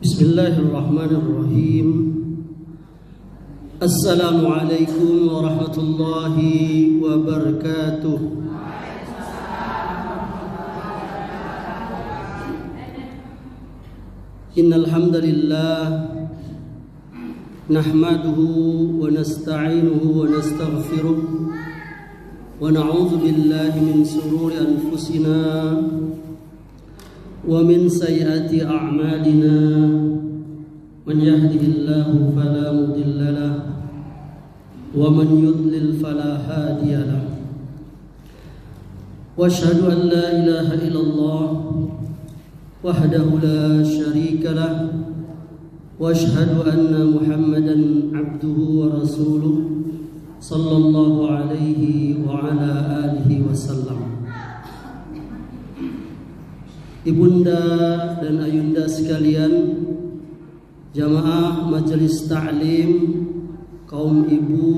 Bismillahirrahmanirrahim. Assalamualaikum warahmatullahi wabarakatuh. Innal hamdalillah nahmaduhu wa nasta'inuhu wa nastaghfiruh wa na'udzu billahi min shururi anfusina wa min sayyiati a'malina. Man yahdihillahu fala mudilla lahu wa man yudlil fala hadiya lahu. Wa asyhadu an la ilaha illallah wahdahu la syarika lahu wa asyhadu anna Muhammadan abduhu wa rasuluh sallallahu alaihi wa ala alihi wasallam. Ibunda dan ayunda sekalian, jamaah majelis ta'lim kaum ibu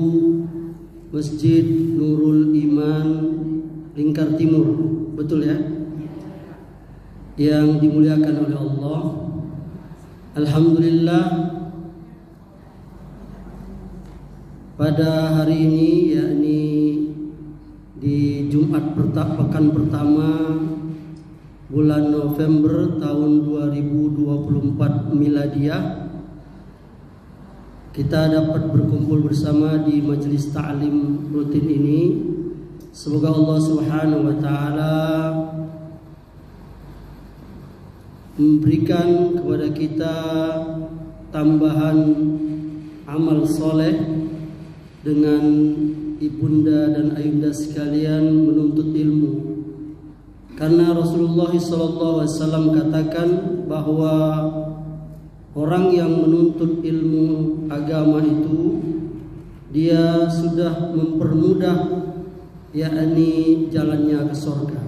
Masjid Nurul Iman Lingkar Timur, betul ya? Yang dimuliakan oleh Allah. Alhamdulillah, pada hari ini, yakni di Jumat pekan pertama bulan November tahun 2024 miladiah, kita dapat berkumpul bersama di majelis ta'lim rutin ini. Semoga Allah Subhanahu wa taala memberikan kepada kita tambahan amal soleh dengan ibunda dan ayunda sekalian menuntut ilmu. Karena Rasulullah SAW katakan bahwa orang yang menuntut ilmu agama itu dia sudah mempermudah yakni jalannya ke surga.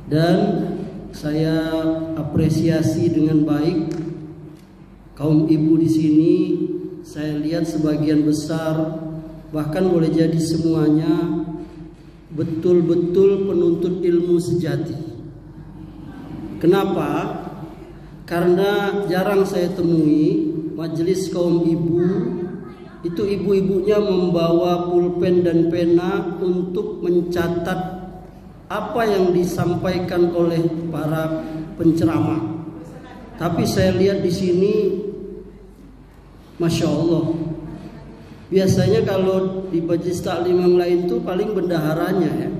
Dan saya apresiasi dengan baik kaum ibu di sini. Saya lihat sebagian besar, bahkan boleh jadi semuanya, betul-betul penuntut ilmu sejati. Kenapa? Karena jarang saya temui majelis kaum ibu itu ibu-ibunya membawa pulpen dan pena untuk mencatat apa yang disampaikan oleh para penceramah. Tapi saya lihat di sini, Masya Allah, biasanya kalau di majelis taklim yang lain tuh paling bendaharanya ya.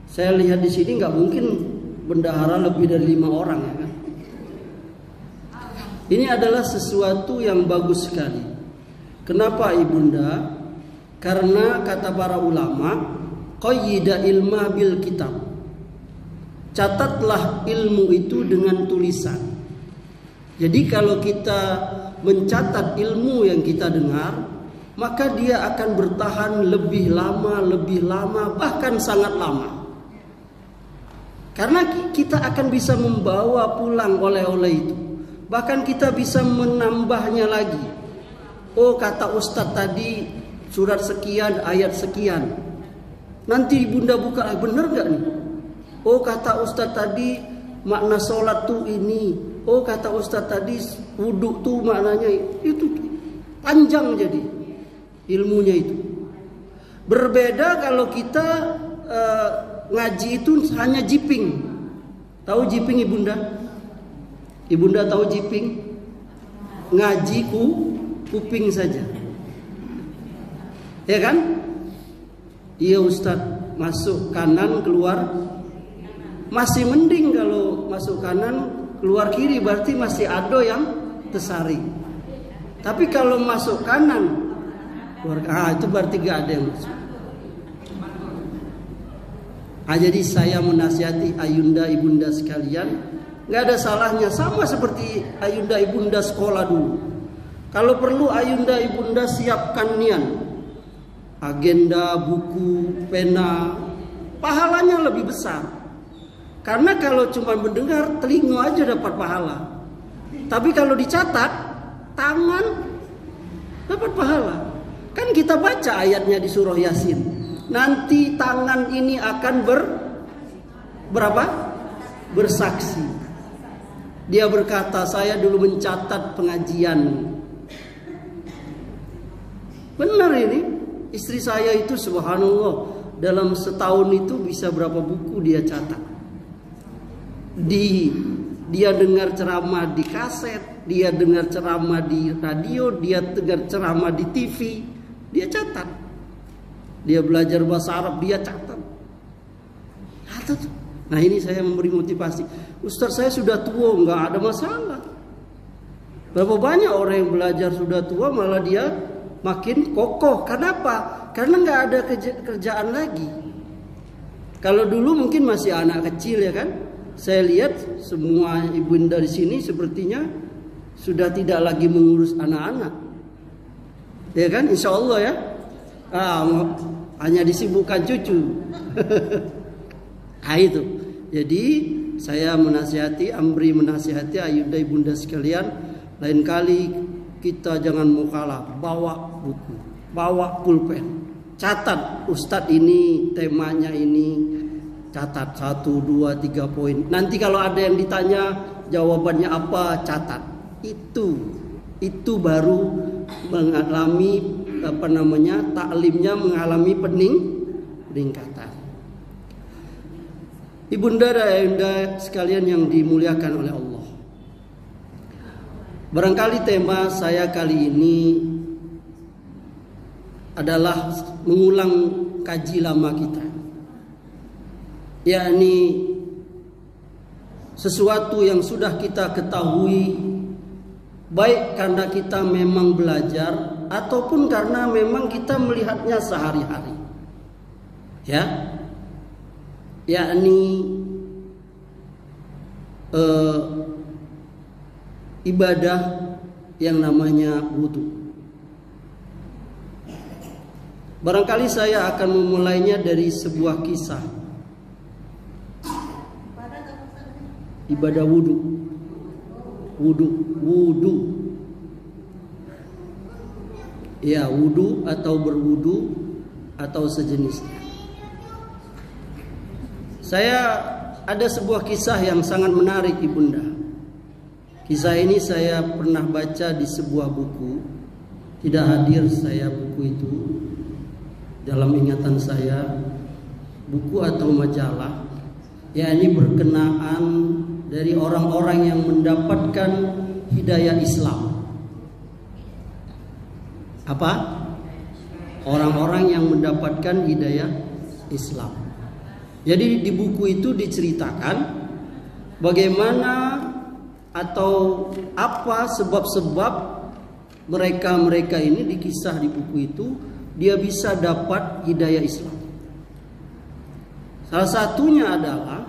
Saya lihat di sini nggak mungkin bendahara lebih dari 5 orang ya kan. Ini adalah sesuatu yang bagus sekali. Kenapa ibunda? Karena kata para ulama, qayyida ilma bil kitab. Catatlah ilmu itu dengan tulisan. Jadi kalau kita mencatat ilmu yang kita dengar, maka dia akan bertahan lebih lama, bahkan sangat lama. Karena kita akan bisa membawa pulang oleh-oleh itu. Bahkan kita bisa menambahnya lagi. Oh, kata Ustadz tadi surat sekian, ayat sekian. Nanti ibunda buka, bener gak nih? Oh, kata Ustadz tadi makna sholat tuh ini. Oh, kata Ustadz tadi wudhu tuh maknanya itu. Panjang jadi ilmunya itu. Berbeda kalau kita ngaji itu hanya jiping. Tahu jiping ibunda? Ibunda tahu jiping? Ngaji kuping saja. Ya kan? Iya Ustadz, masuk kanan keluar. Masih mending kalau masuk kanan keluar kiri, berarti masih ada yang tersari. Tapi kalau masuk kanan itu berarti gak ada yang masuk. Jadi saya menasihati ayunda ibunda sekalian, gak ada salahnya sama seperti ayunda ibunda sekolah dulu. Kalau perlu ayunda ibunda siapkan nian, agenda, buku, pena, pahalanya lebih besar. Karena kalau cuma mendengar, telinga aja dapat pahala. Tapi kalau dicatat, tangan dapat pahala. Kan kita baca ayatnya di surah Yasin. Nanti tangan ini akan bersaksi. Dia berkata, saya dulu mencatat pengajian. Benar ini. Istri saya itu subhanallah, dalam setahun itu bisa berapa buku dia catat. Dia dengar ceramah di kaset, dia dengar ceramah di radio, dia dengar ceramah di TV, dia catat. Dia belajar bahasa Arab, dia catat. Nah ini saya memberi motivasi. Ustaz, saya sudah tua, nggak ada masalah. Berapa banyak orang yang belajar sudah tua malah dia makin kokoh. Kenapa? Karena nggak ada kerjaan lagi. Kalau dulu mungkin masih anak kecil ya kan. Saya lihat semua ibunda di sini sepertinya sudah tidak lagi mengurus anak-anak. Ya kan? Insya Allah ya. Hanya disibukkan cucu. Nah itu. Jadi saya menasihati, Amri menasihati ayunda ibunda sekalian, lain kali kita jangan mau kalah, bawa buku, bawa pulpen, catat Ustadz ini temanya ini, catat 1, 2, 3 poin. Nanti kalau ada yang ditanya jawabannya apa, catat. Itu baru mengalami taklimnya mengalami peningkatan. Ibunda dan ayunda sekalian yang dimuliakan oleh Allah. Barangkali tema saya kali ini adalah mengulang kaji lama kita. Yakni sesuatu yang sudah kita ketahui, baik karena kita memang belajar ataupun karena memang kita melihatnya sehari-hari. Ya. Yakni ibadah yang namanya wudu. Barangkali saya akan memulainya dari sebuah kisah. Ibadah wudu. Wudu. Ya, wudu atau berwudu atau sejenisnya. Saya ada sebuah kisah yang sangat menarik ibunda. Kisah ini saya pernah baca di sebuah buku. Tidak hadir saya buku itu dalam ingatan saya. Buku atau majalah. Ya, ini berkenaan dari orang-orang yang mendapatkan hidayah Islam. Apa? Orang-orang yang mendapatkan hidayah Islam. Jadi di buku itu diceritakan bagaimana atau apa sebab-sebab mereka ini dikisah di buku itu dia bisa dapat hidayah Islam. Salah satunya adalah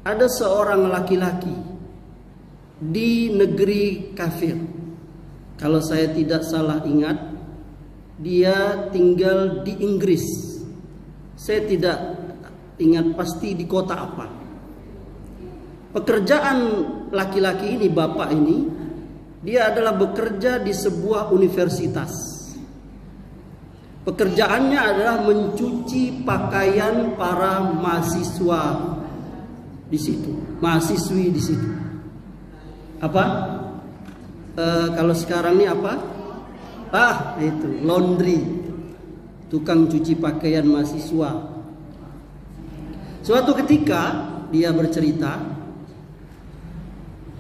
ada seorang laki-laki di negeri kafir. Kalau saya tidak salah ingat, dia tinggal di Inggris. Saya tidak ingat pasti di kota apa. Pekerjaan laki-laki ini, bapak ini, dia adalah bekerja di sebuah universitas. Pekerjaannya adalah mencuci pakaian para mahasiswa di situ, mahasiswi di situ. Apa? Kalau sekarang ini apa? Itu laundry, tukang cuci pakaian mahasiswa. Suatu ketika dia bercerita,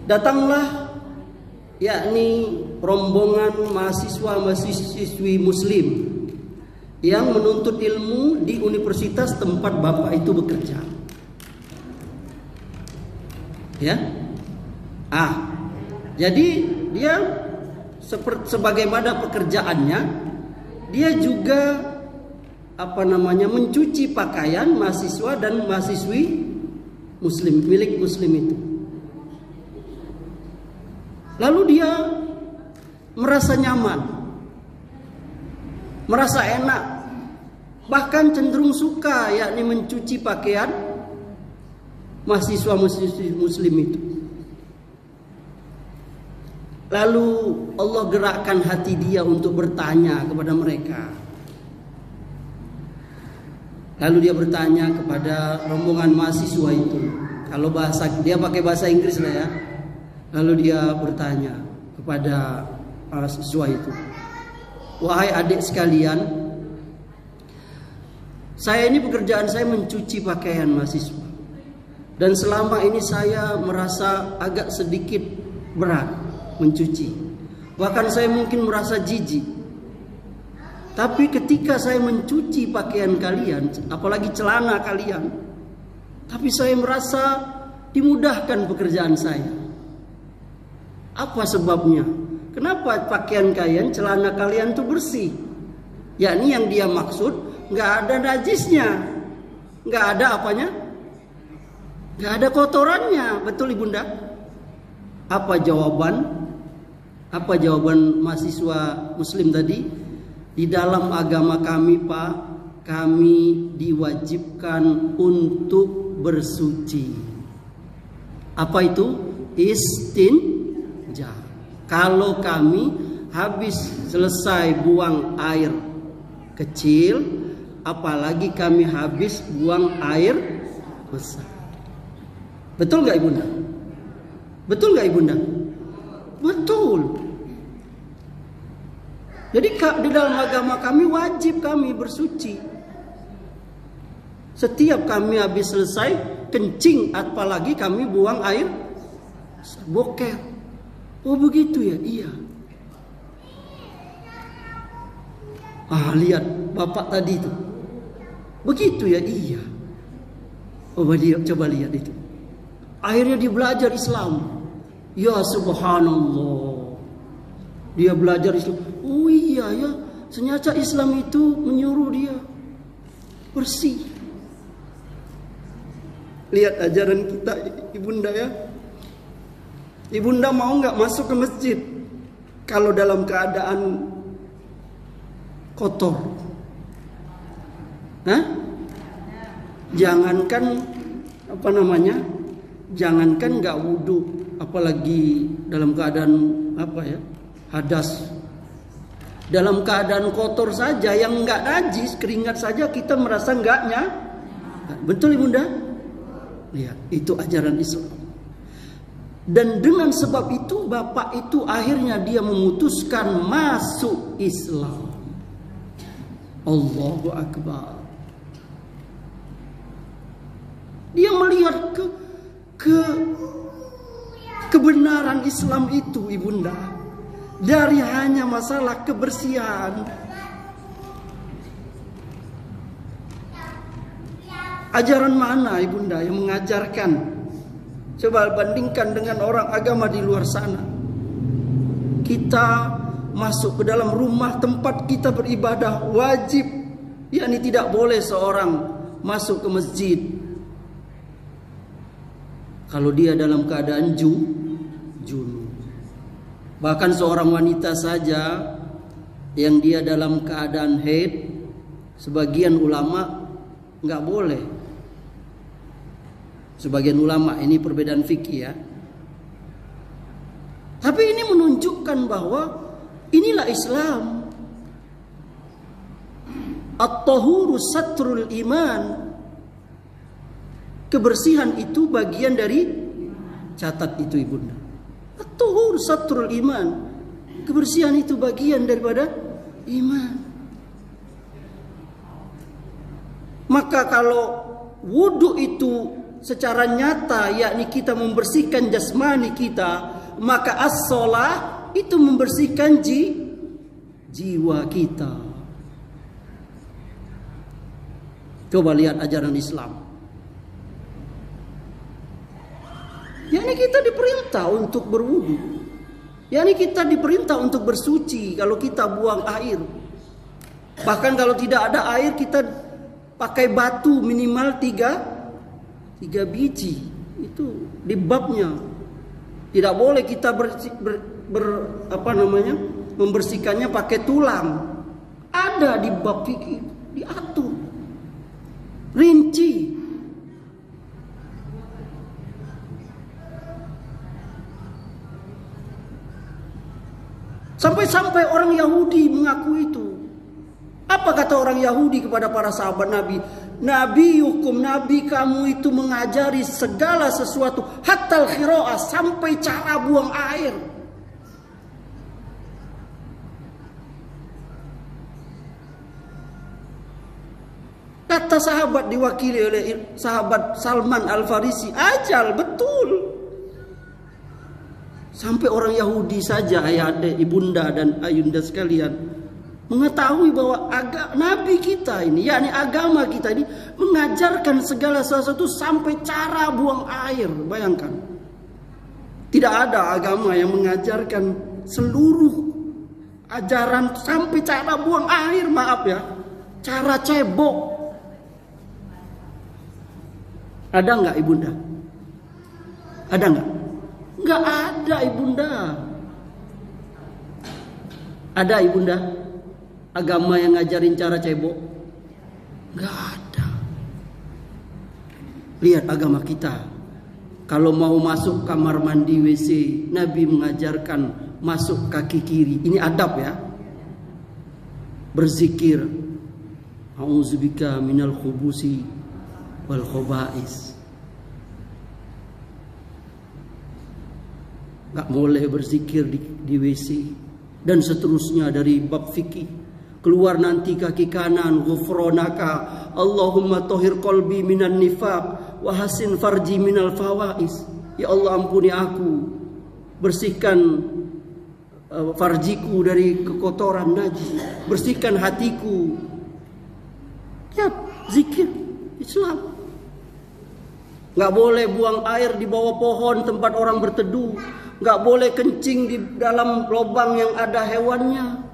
datanglah yakni rombongan mahasiswa-mahasiswi muslim yang menuntut ilmu di universitas tempat bapak itu bekerja. Ya. Jadi dia sebagaimana pekerjaannya, dia juga mencuci pakaian mahasiswa dan mahasiswi muslim, milik muslim itu. Lalu dia merasa nyaman, merasa enak, bahkan cenderung suka yakni mencuci pakaian mahasiswa-mahasiswi muslim itu. Lalu Allah gerakkan hati dia untuk bertanya kepada mereka. Lalu dia bertanya kepada rombongan mahasiswa itu. Kalau dia pakai bahasa Inggris lah ya. Lalu dia bertanya kepada para siswa itu, "Wahai adik sekalian, saya ini pekerjaan saya mencuci pakaian mahasiswa. Dan selama ini saya merasa agak sedikit berat mencuci. Bahkan saya mungkin merasa jijik. Tapi ketika saya mencuci pakaian kalian, apalagi celana kalian, tapi saya merasa dimudahkan pekerjaan saya. Apa sebabnya? Kenapa pakaian kalian, celana kalian itu bersih?" Yakni yang dia maksud, nggak ada najisnya, nggak ada apanya, nggak ada kotorannya. Betul Ibunda? Apa jawaban mahasiswa Muslim tadi? Di dalam agama kami, Pak, kami diwajibkan untuk bersuci. Apa itu? Istinja. Kalau kami habis selesai buang air kecil, apalagi kami habis buang air besar. Betul nggak Ibunda? Betul nggak Ibunda? Betul. Jadi di dalam agama kami wajib kami bersuci. Setiap kami habis selesai kencing, apalagi kami buang air boker. Oh begitu ya? Iya. Lihat bapak tadi itu. Begitu ya? Iya. Oh dia coba lihat itu. Akhirnya dia belajar Islam. Ya subhanallah. Dia belajar Islam. Oh iya ya, ternyata Islam itu menyuruh dia bersih. Lihat ajaran kita Ibunda ya. Ibunda mau nggak masuk ke masjid kalau dalam keadaan kotor? Jangankan jangankan nggak wudhu, apalagi dalam keadaan hadas. Dalam keadaan kotor saja yang nggak najis, keringat saja kita merasa enggaknya. Betul Ibunda? Lihat, itu ajaran Islam. Dan dengan sebab itu bapak itu akhirnya dia memutuskan masuk Islam. Allahu Akbar. Dia melihat kebenaran Islam itu Ibunda, dari hanya masalah kebersihan. Ajaran mana Ibunda yang mengajarkan? Coba bandingkan dengan orang agama di luar sana. Kita masuk ke dalam rumah tempat kita beribadah wajib, yakni tidak boleh seorang masuk ke masjid kalau dia dalam keadaan junub. Bahkan seorang wanita saja yang dia dalam keadaan haid, sebagian ulama nggak boleh. Sebagian ulama, ini perbedaan fikih ya. Tapi ini menunjukkan bahwa inilah Islam. At-tahuru satrul iman. Kebersihan itu bagian dari, catat itu Ibunda. At-tahuru satrul iman. Kebersihan itu bagian daripada iman. Maka kalau wudhu itu secara nyata, yakni kita membersihkan jasmani kita, maka as-shalah itu membersihkan jiwa kita. Coba lihat ajaran Islam. Yakni kita diperintah untuk berwudu. Yakni kita diperintah untuk bersuci kalau kita buang air. Bahkan kalau tidak ada air, kita pakai batu minimal 3 biji. Itu di babnya. Tidak boleh kita membersihkannya pakai tulang. Ada di bab fikih, diatur rinci. Sampai-sampai orang Yahudi mengaku itu. Apa kata orang Yahudi kepada para sahabat Nabi? Nabi hukum, nabi kamu itu mengajari segala sesuatu, hatta al-khira'ah, sampai cara buang air. Kata sahabat diwakili oleh sahabat Salman Al-Farisi, ajal betul. Sampai orang Yahudi saja, ayah-ayah, ibunda dan ayunda sekalian, mengetahui bahwa Nabi kita ini, yakni agama kita ini, mengajarkan segala sesuatu sampai cara buang air. Bayangkan, tidak ada agama yang mengajarkan seluruh ajaran sampai cara buang air. Maaf ya, cara cebok. Ada nggak ibunda? Ada nggak? Nggak ada ibunda. Ada ibunda? Agama yang ngajarin cara cebok? Nggak ada. Lihat agama kita. Kalau mau masuk kamar mandi WC, Nabi mengajarkan masuk kaki kiri. Ini adab ya. Berzikir. A'udzubika minal khubusi wal khobais. Nggak boleh berzikir di WC. Dan seterusnya dari bab fikih. Keluar nanti kaki kanan, ghufranaka Allahumma tahhir qalbi minan nifaq wa hasin farji minal fawais. Ya Allah, ampuni aku, bersihkan farjiku dari kekotoran najis, bersihkan hatiku. Ya, zikir Islam. Nggak boleh buang air di bawah pohon tempat orang berteduh, nggak boleh kencing di dalam lubang yang ada hewannya.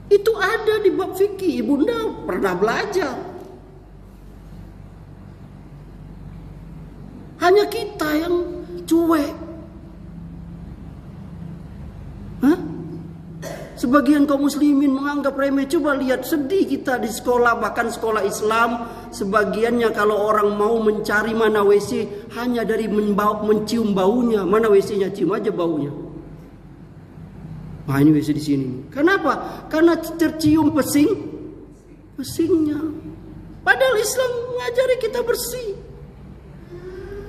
Itu ada di bab fikih. Ibunda pernah belajar. Hanya kita yang cuek. Hah? Sebagian kaum muslimin menganggap remeh. Coba lihat, sedih kita di sekolah, bahkan sekolah Islam. Sebagiannya kalau orang mau mencari mana WC, hanya dari mencium baunya. Mana WC-nya, cium aja baunya. Nah, ini WC di sini. Kenapa? Karena tercium pesingnya. Padahal Islam mengajari kita bersih.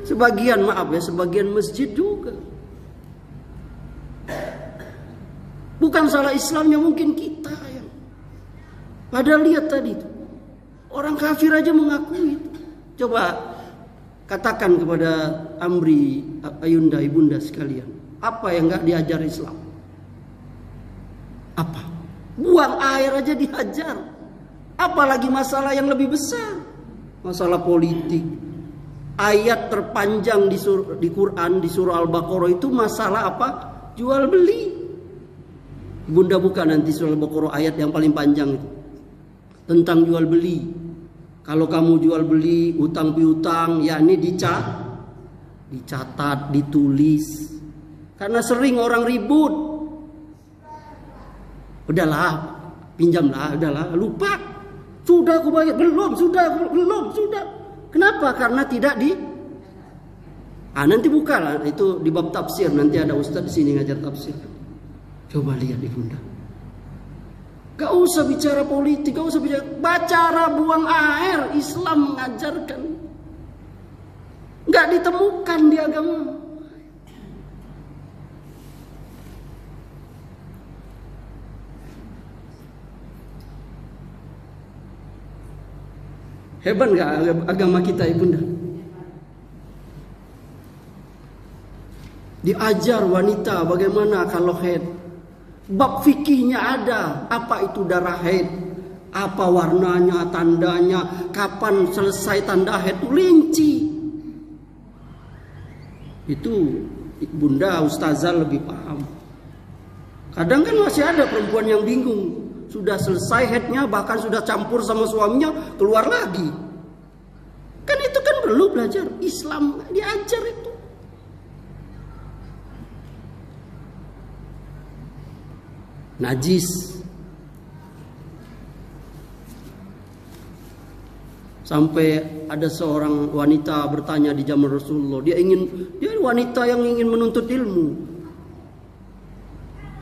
Sebagian, maaf ya, sebagian masjid juga. Bukan salah Islamnya, mungkin kita yang. Padahal lihat tadi itu, orang kafir aja mengakui itu. Coba katakan kepada Amri, ayunda, ibunda sekalian, apa yang nggak diajar Islam? Apa? Buang air aja dihajar. Apalagi masalah yang lebih besar. Masalah politik. Ayat terpanjang di Quran, di surah Al-Baqarah itu masalah apa? Jual beli. Bunda buka nanti surah Al-Baqarah ayat yang paling panjang itu. Tentang jual beli. Kalau kamu jual beli, utang piutang, yakni dicatat, ditulis. Karena sering orang ribut. Udahlah, pinjamlah, udahlah, lupa. Sudah aku bayar, belum. Kenapa? Karena tidak nanti bukalah, itu di bab tafsir, nanti ada ustaz di sini ngajar tafsir. Coba lihat ibunda. Gak usah bicara politik, gak usah bicara buang air. Islam mengajarkan. Gak ditemukan di agama. Hebat gak agama kita ibunda? Diajar wanita bagaimana kalau haid. Bab fikihnya ada. Apa itu darah haid? Apa warnanya, tandanya, kapan selesai tanda haid, itu rinci. Itu bunda ustazah lebih paham. Kadang kan masih ada perempuan yang bingung. Sudah selesai haidnya, bahkan sudah campur sama suaminya, keluar lagi. Kan itu kan perlu belajar. Islam diajar itu. Najis. Sampai ada seorang wanita bertanya di zaman Rasulullah. Dia wanita yang ingin menuntut ilmu.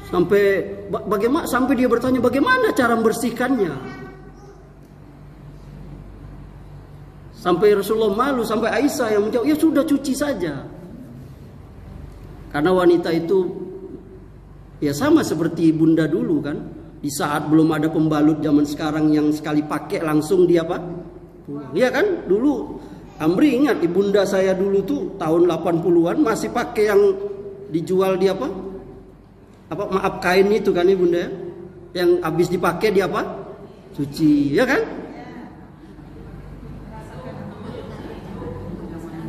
Sampai dia bertanya bagaimana cara membersihkannya. Sampai Rasulullah malu, sampai Aisyah yang menjawab, ya sudah cuci saja. Karena wanita itu ya sama seperti bunda dulu kan. Di saat belum ada pembalut zaman sekarang yang sekali pakai langsung dia apa? Iya kan? Dulu Amri ingat ibunda saya dulu tuh tahun 80-an masih pakai yang dijual di apa? Maaf kain itu kan ibunda ya. Yang habis dipakai dia apa? Cuci, ya kan?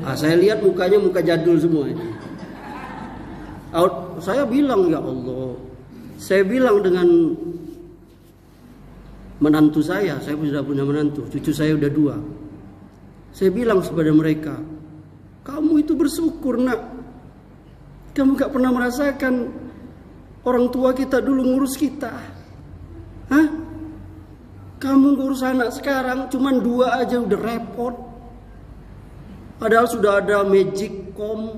Saya lihat mukanya muka jadul semua. Saya bilang ya Allah, saya bilang dengan menantu saya sudah punya menantu, cucu saya udah 2. Saya bilang kepada mereka, kamu itu bersyukur nak, kamu gak pernah merasakan orang tua kita dulu ngurus kita. Hah? Kamu ngurus anak sekarang cuman 2 aja udah repot. Padahal sudah ada Magicom,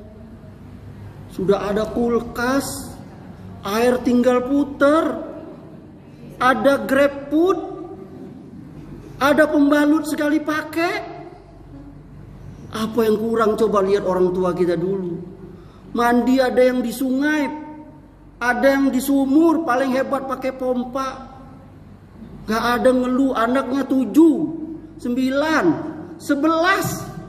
sudah ada kulkas, air tinggal puter, ada GrabFood, ada pembalut sekali pakai. Apa yang kurang coba lihat orang tua kita dulu. Mandi ada yang di sungai, ada yang di sumur, paling hebat pakai pompa. Gak ada ngeluh, anaknya 7, 9, 11.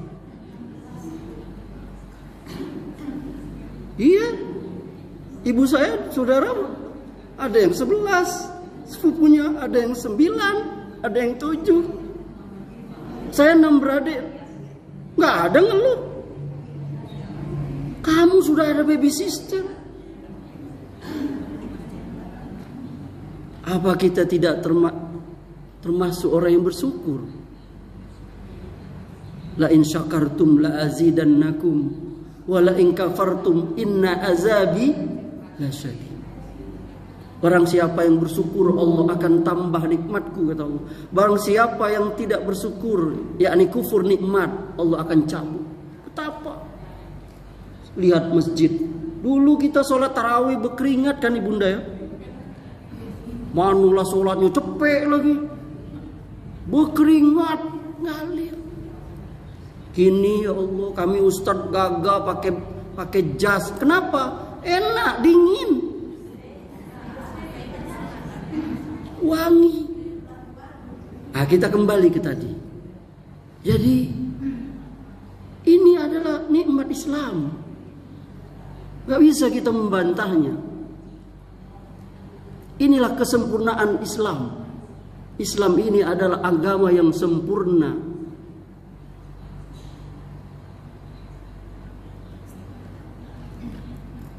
Iya, ibu saya, saudara, ada yang 11, sepupunya ada yang 9, ada yang 7. Saya 6 beradik, nggak ada ngeluh. Kamu sudah ada baby sister. Apa kita tidak termasuk orang yang bersyukur? La in syakartum la azidannakum. Wala in kafartum inna azabi lasyadid. Barang siapa yang bersyukur Allah akan tambah nikmatku, kata Allah. Barang siapa yang tidak bersyukur, yakni kufur nikmat, Allah akan cabut. Betapa? Lihat masjid. Dulu kita sholat tarawih berkeringat kan ibunda ya. Manulah sholatnya cepet lagi, berkeringat ngalir. Kini ya Allah, kami ustadz gagah pakai jas. Kenapa? Enak, dingin, wangi. Nah, kita kembali ke tadi. Jadi ini adalah nikmat Islam. Gak bisa kita membantahnya. Inilah kesempurnaan Islam. Islam ini adalah agama yang sempurna.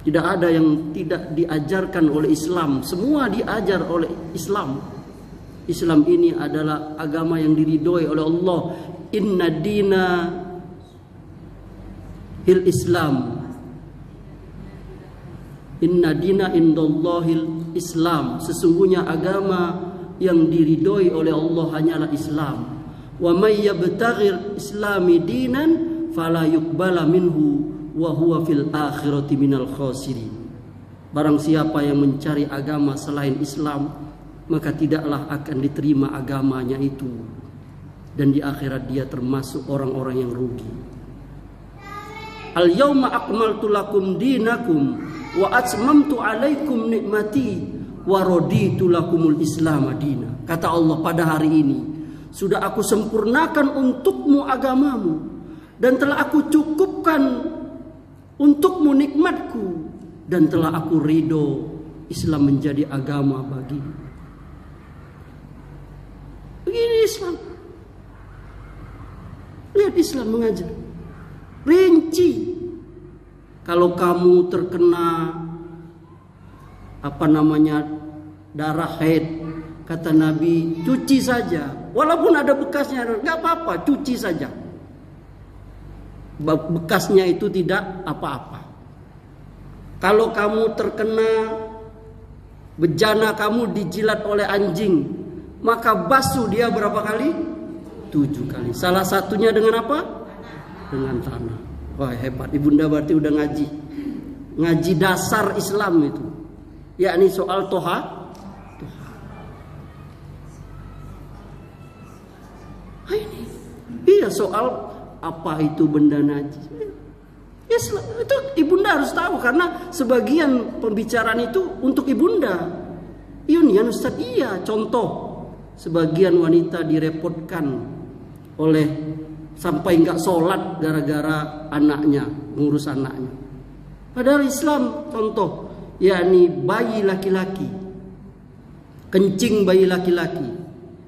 Tidak ada yang tidak diajarkan oleh Islam. Semua diajar oleh Islam. Islam ini adalah agama yang diridhoi oleh Allah. Inna dina hil Islam. Inna dina indallahil Islam. Sesungguhnya agama yang diridhoi oleh Allah hanyalah Islam. Wa may yabtaghir islami dinan fala yuqbala minhu wa huwa fil akhirati minal khasirin. Barang siapa yang mencari agama selain Islam, maka tidaklah akan diterima agamanya itu, dan di akhirat dia termasuk orang-orang yang rugi. Al yauma akmaltu lakum dinakum wa atmamtu alaikum nikmati wa raditu lakumul Islam madina. Kata Allah, pada hari ini sudah aku sempurnakan untukmu agamamu, dan telah aku cukupkan untukmu nikmatku, dan telah aku ridho Islam menjadi agama bagimu. Begini Islam. Lihat Islam mengajar. Rinci. Kalau kamu terkena darah haid, kata Nabi, cuci saja. Walaupun ada bekasnya, nggak apa-apa, cuci saja. Bekasnya itu tidak apa-apa. Kalau kamu terkena bejana, kamu dijilat oleh anjing, maka basuh dia berapa kali? 7 kali. Salah satunya dengan apa? Dengan tanah. Wah, hebat. Ibunda berarti udah ngaji dasar Islam itu, yakni soal toha. Ini iya, soal apa itu benda najis. Islam itu ibunda harus tahu, karena sebagian pembicaraan itu untuk ibunda. Iya Ustaz, iya. Contoh, sebagian wanita direpotkan oleh sampai nggak sholat gara-gara anaknya, ngurus anaknya. Padahal Islam contoh, yakni bayi laki-laki, kencing bayi laki-laki,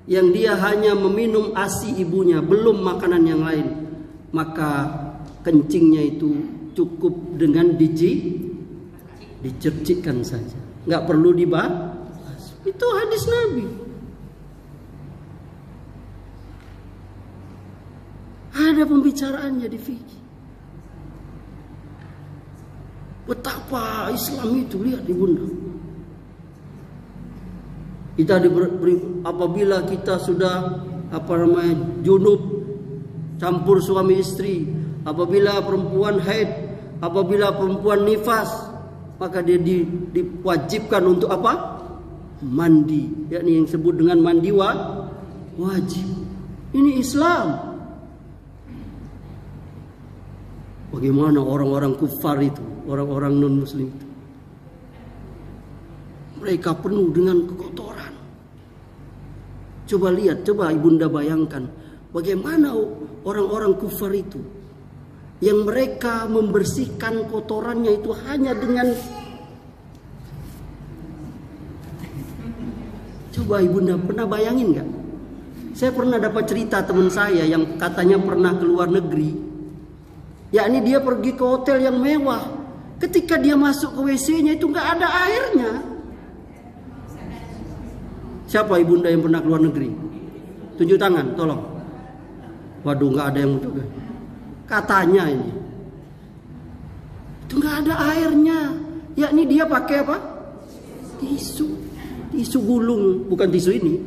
yang dia hanya meminum ASI ibunya, belum makanan yang lain, maka kencingnya itu cukup dengan dicercikkan saja, nggak perlu dibahas. Itu hadis Nabi. Ada pembicaraannya di fikih. Betapa Islam itu, lihat ibunda. Kita apabila kita sudah junub, campur suami istri, apabila perempuan haid, apabila perempuan nifas, maka dia diwajibkan untuk apa? Mandi, yakni yang disebut dengan mandi wajib. Ini Islam. Bagaimana orang-orang kufar itu, orang-orang non-muslim itu? Mereka penuh dengan kekotoran. Coba lihat, coba ibunda bayangkan, bagaimana orang-orang kufar itu, yang mereka membersihkan kotorannya itu hanya dengan, coba ibunda pernah bayangin nggak? Saya pernah dapat cerita teman saya yang katanya pernah ke luar negeri. Yakni dia pergi ke hotel yang mewah. Ketika dia masuk ke WC-nya itu nggak ada airnya. Siapa ibunda yang pernah ke luar negeri? Tunjuk tangan, tolong. Waduh, nggak ada yang mencoba. Katanya ini itu nggak ada airnya. Yakni dia pakai apa? Tisu gulung, bukan tisu ini.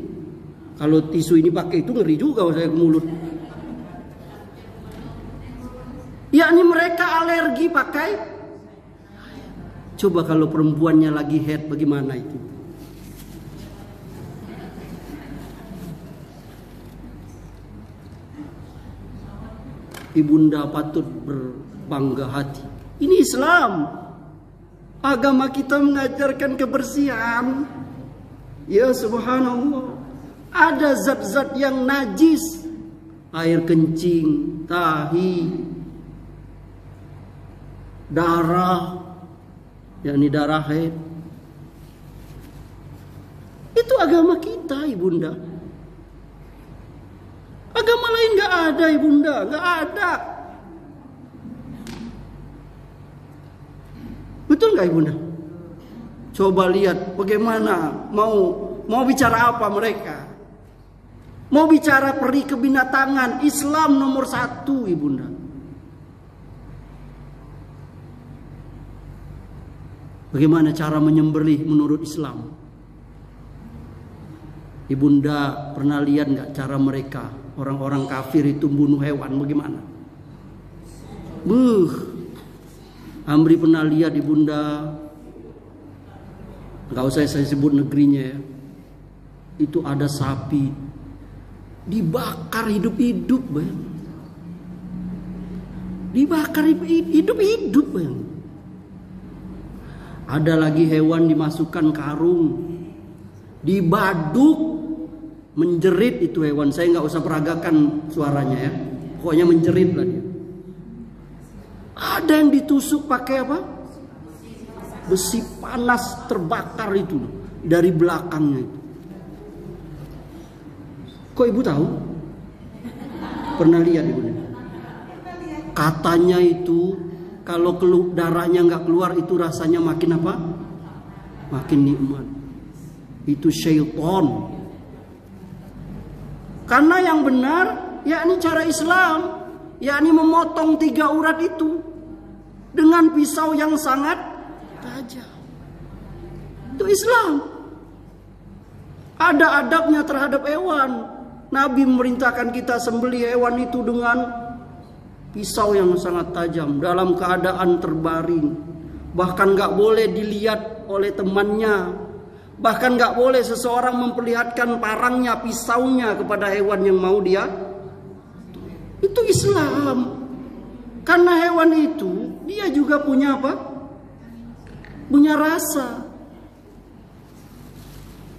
Kalau tisu ini pakai itu ngeri juga saya ke mulut. Yakni mereka alergi pakai. Coba kalau perempuannya lagi haid, bagaimana itu? Ibunda patut berbangga hati. Ini Islam. Agama kita mengajarkan kebersihan. Ya subhanallah. Ada zat-zat yang najis. Air kencing, tahi, darah, yakni darah haid. Itu agama kita, ibunda. Agama lain nggak ada, ibunda, nggak ada. Betul nggak, ibunda? Coba lihat bagaimana mau bicara apa mereka? Mau bicara peri kebinatangan, Islam nomor 1, ibunda. Bagaimana cara menyembelih menurut Islam? Ibunda pernah lihat nggak cara mereka, orang-orang kafir itu bunuh hewan bagaimana? Amri pernah lihat ibunda, nggak usah saya sebut negerinya ya. Itu ada sapi dibakar hidup-hidup, bang. Dibakar hidup-hidup, bang. Ada lagi hewan dimasukkan karung, dibaduk, menjerit itu hewan. Saya nggak usah peragakan suaranya ya. Pokoknya menjerit lah dia. Ada yang ditusuk pakai apa? Besi panas terbakar itu dari belakangnya itu. Kok ibu tahu? Pernah lihat ibu? Katanya itu kalau darahnya nggak keluar itu rasanya makin apa? Makin nikmat. Itu syaitan. Karena yang benar, yakni cara Islam, yakni memotong 3 urat itu dengan pisau yang sangat tajam. Itu Islam. Ada adabnya terhadap hewan. Nabi memerintahkan kita sembelih hewan itu dengan pisau yang sangat tajam dalam keadaan terbaring. Bahkan nggak boleh dilihat oleh temannya. Bahkan nggak boleh seseorang memperlihatkan parangnya, pisaunya kepada hewan yang mau dia. Itu Islam. Karena hewan itu dia juga punya apa? Punya rasa.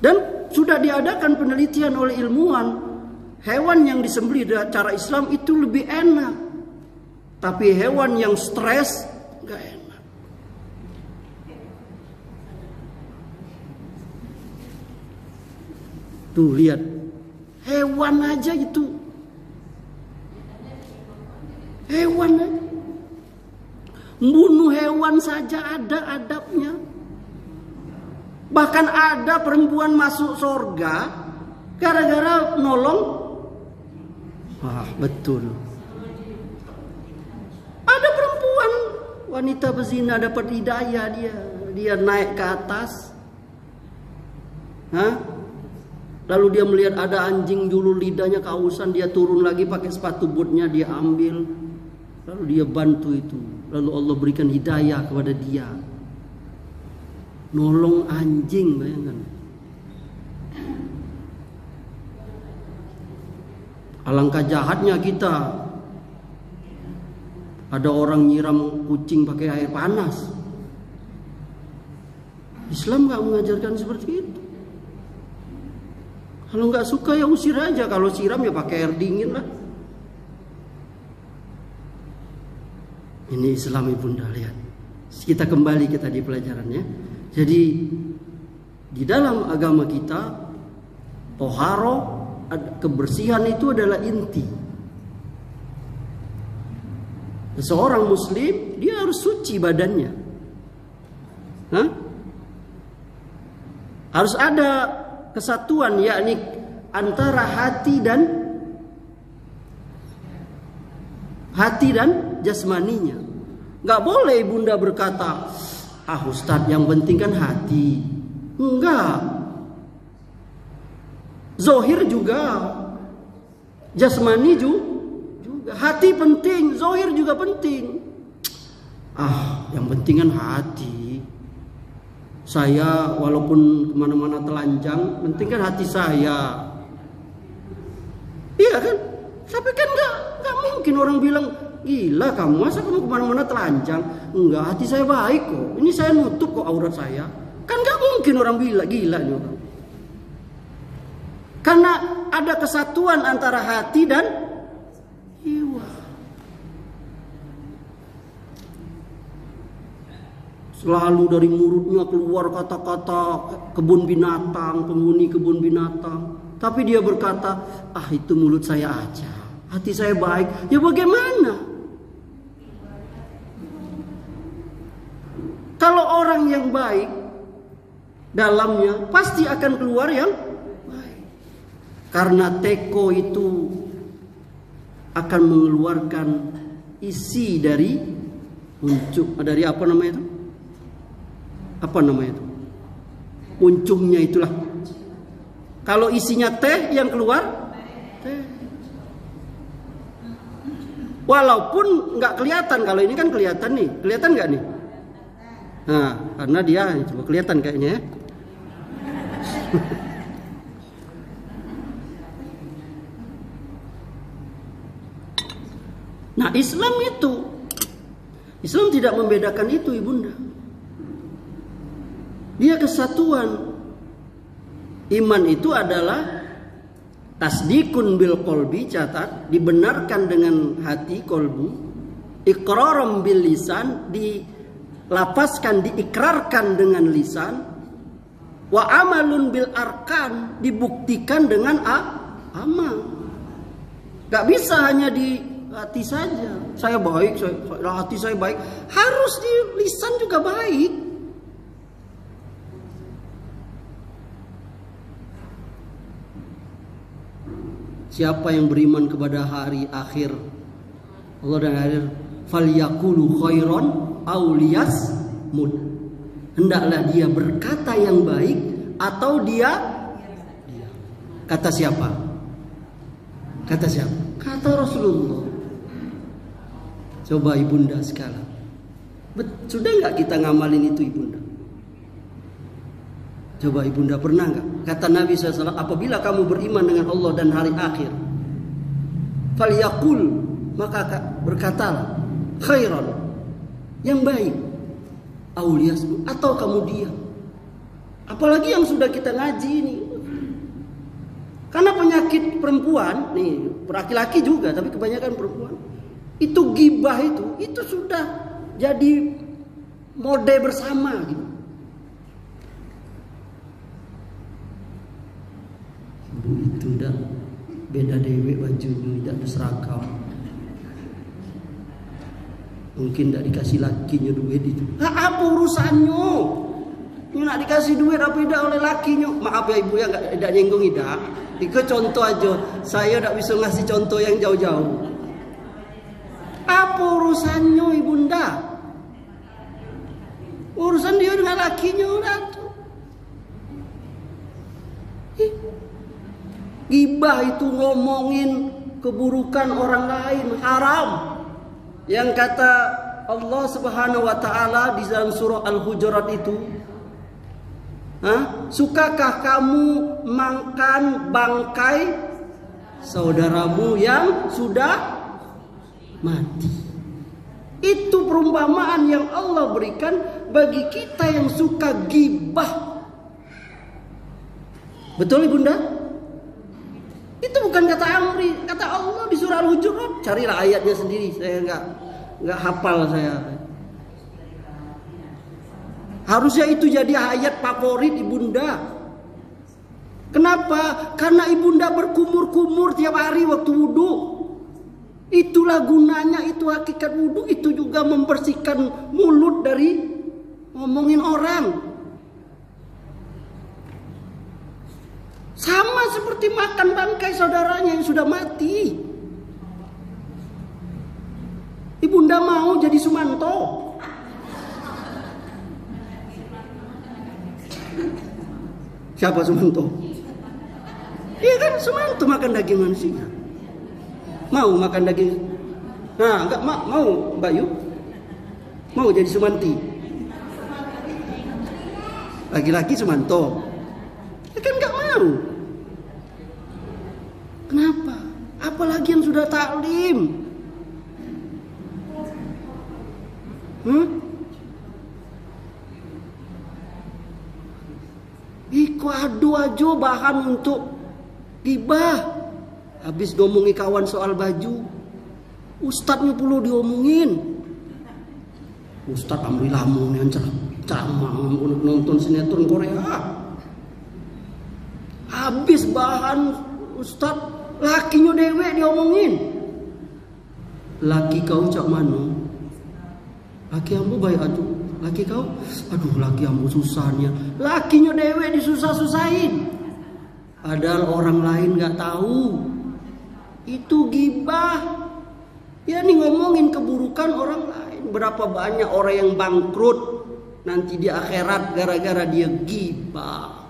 Dan sudah diadakan penelitian oleh ilmuwan, hewan yang disembelih dengan cara Islam itu lebih enak. Tapi hewan yang stres gak enak. Tuh lihat, hewan aja itu. Hewan aja. Bunuh hewan saja ada adabnya. Bahkan ada perempuan masuk surga gara-gara nolong. Wah, betul. Ada perempuan wanita berzina dapat hidayah, dia naik ke atas. Lalu dia melihat ada anjing julur lidahnya kehausan, dia turun lagi pakai sepatu bootnya, dia ambil. Lalu dia bantu itu. Lalu Allah berikan hidayah kepada dia. Nolong anjing, bayangkan. Alangkah jahatnya kita. Ada orang nyiram kucing pakai air panas. Islam gak mengajarkan seperti itu. Kalau gak suka ya usir aja. Kalau siram ya pakai air dingin lah. Ini Islam ibunda, lihat. Kita kembali kita di pelajarannya. Jadi di dalam agama kita, toharo, kebersihan itu adalah inti. Seorang muslim dia harus suci badannya. Harus ada kesatuan, yakni antara hati dan jasmaninya. Nggak boleh ibunda berkata, Ustadz yang penting kan hati. Enggak. Zohir juga, jasmani juga. Hati penting, zohir juga penting. Yang penting kan hati. Saya walaupun kemana-mana telanjang, penting kan hati saya. Iya kan? Tapi kan nggak mungkin orang bilang, gila kamu, masa kamu kemana-mana telanjang? Enggak, hati saya baik kok. Ini saya nutup kok aurat saya. Kan nggak mungkin orang bilang gila nih orang. Karena ada kesatuan antara hati dan jiwa. Selalu dari mulutnya keluar kata-kata kebun binatang, penghuni kebun binatang. Tapi dia berkata, itu mulut saya aja. Hati saya baik. Ya bagaimana? Kalau orang yang baik dalamnya pasti akan keluar yang baik. Karena teko itu akan mengeluarkan isi dari dari apa namanya itu? Apa namanya itu? Uncungnya itulah. Kalau isinya teh, yang keluar teh. Walaupun nggak kelihatan, kalau ini kan kelihatan nih, kelihatan nggak nih? Nah, karena dia coba kelihatan kayaknya ya. Nah, Islam tidak membedakan itu, ibunda. Dia kesatuan. Iman itu adalah tasdikun bil qalbi, catat, dibenarkan dengan hati, kolbu, iqraram bil lisan, dilapaskan, diikrarkan dengan lisan, wa amalun bil arkan, dibuktikan dengan amal. Gak bisa hanya di hati saja. Saya baik, hati saya baik. Harus di lisan juga baik. Siapa yang beriman kepada hari akhir Allah dan akhir, falyaqulu khairan aw liyasmut, hendaklah dia berkata yang baik atau dia kata siapa? Kata siapa? Kata Rasulullah. Coba ibunda sekalian, sudah nggak kita ngamalin itu ibunda? Coba ibunda pernah nggak? Kata Nabi SAW, apabila kamu beriman dengan Allah dan hari akhir, falyaqul, maka berkatalah khairan, yang baik, auliyasmu, atau kamu diam. Apalagi yang sudah kita ngaji ini. Karena penyakit perempuan, nih laki-laki juga, tapi kebanyakan perempuan, itu ghibah itu sudah jadi mode bersama gitu. Ibu itu dah beda dewek bajunya, tidak berseragam. Mungkin tidak dikasih lakinya duit itu. Apa urusannya? Ini nak dikasih duit apa tidak oleh lakinya? Maaf ya ibu ya, tidak nyinggung tidak. Itu contoh aja. Saya tidak bisa ngasih contoh yang jauh-jauh. Apa urusannya ibunda? Urusan dia dengan lakinya udah tuh. Ghibah itu ngomongin keburukan orang lain, haram. Yang kata Allah Subhanahu wa taala di dalam surah Al-Hujurat itu, sukakah kamu makan bangkai saudaramu yang sudah mati? Itu perumpamaan yang Allah berikan bagi kita yang suka ghibah. Betul ibunda? Itu bukan kata Amri, kata Allah di surah Al-Hujurat. Carilah ayatnya sendiri, saya enggak hafal saya. Harusnya itu jadi ayat favorit ibunda. Kenapa? Karena ibunda berkumur-kumur tiap hari waktu wudhu. Itulah gunanya, itu hakikat wudhu. Itu juga membersihkan mulut dari ngomongin orang. Sama seperti makan bangkai saudaranya yang sudah mati. Ibunda mau jadi Sumanto? Siapa Sumanto? Iya kan, Sumanto makan daging manusia. Mau makan daging? Nah, enggak mau Mbak Yu? Mau jadi Sumanti? Laki-laki Sumanto. Ya kan enggak mau. Kenapa? Apalagi yang sudah taklim. Iko adu aja bahan untuk ghibah. Habis ngomongi kawan soal baju, ustadznya perlu diomongin. Ustadz Amri Lamun yang ceramah nonton sinetron Korea. Habis bahan ustadz, lakinya dewe diomongin. Laki kau cak mano? Laki ambu baik aduh. Laki kau, aduh laki ambu susahnya. Lakinya dewe disusah-susahin. Padahal orang lain nggak tahu. Itu ghibah. Ya nih ngomongin keburukan orang lain. Berapa banyak orang yang bangkrut nanti di akhirat gara-gara dia ghibah.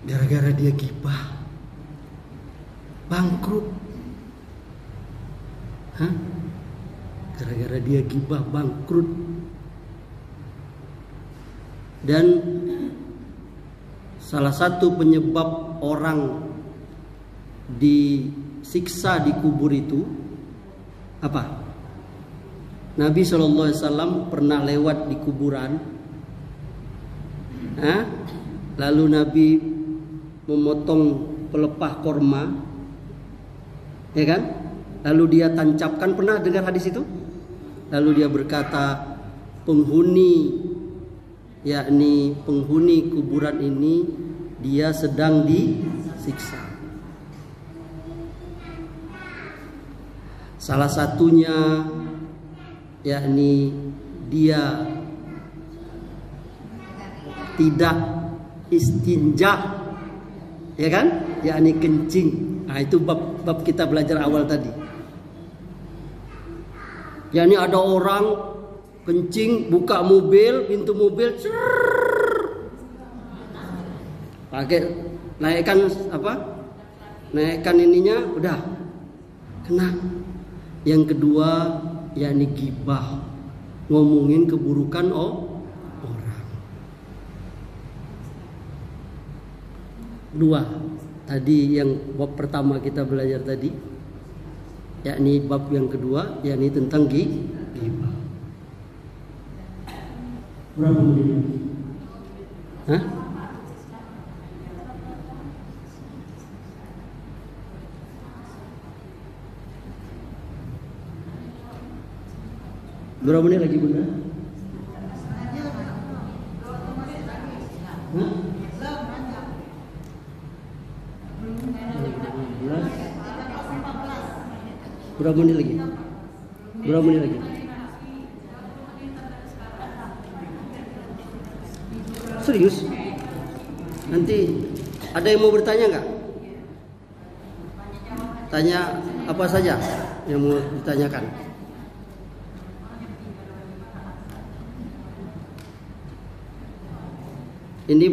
Gara-gara dia ghibah bangkrut. Gara-gara dia ghibah bangkrut. Dan salah satu penyebab orang disiksa di kubur itu apa? Nabi SAW pernah lewat di kuburan. Lalu Nabi memotong pelepah korma, ya kan? Lalu dia tancapkan. Pernah dengar hadis itu? Lalu dia berkata, penghuni kuburan ini dia sedang disiksa. Salah satunya yakni dia tidak istinja, ya kan? Yakni kencing. Nah, itu bab kita belajar awal tadi. Yakni ada orang kencing, buka mobil, pintu mobil, pakai naikkan apa? Naikkan ininya udah kena. Yang kedua yakni ghibah, ngomongin keburukan orang. Dua tadi yang bab pertama kita belajar tadi, yakni bab yang kedua yakni tentang ghibah. Berapa menit? Hah? Berapa menit lagi Bunda? Hah? Berapa menit lagi? Berapa menit lagi? Serius? Nanti ada yang mau bertanya nggak? Tanya apa saja yang mau ditanyakan. Ini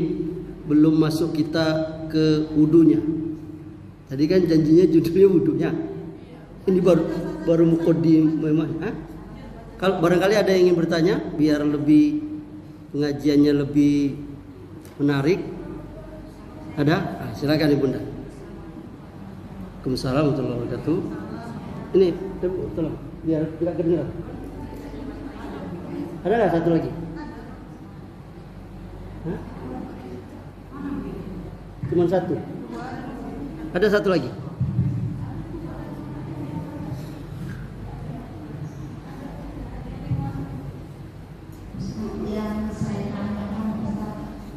belum masuk kita ke wudunya. Tadi kan janjinya judulnya wudunya. Ini baru muqaddim memang. Kalau barangkali ada yang ingin bertanya, biar lebih pengajiannya lebih menarik. Ada? Silakan Ibunda. Waalaikumsalam warahmatullahi wabarakatuh. Ini tolong biar tidak kedengaran. Ada nggak satu lagi? Hah? Cuma satu. Ada satu lagi. Yang saya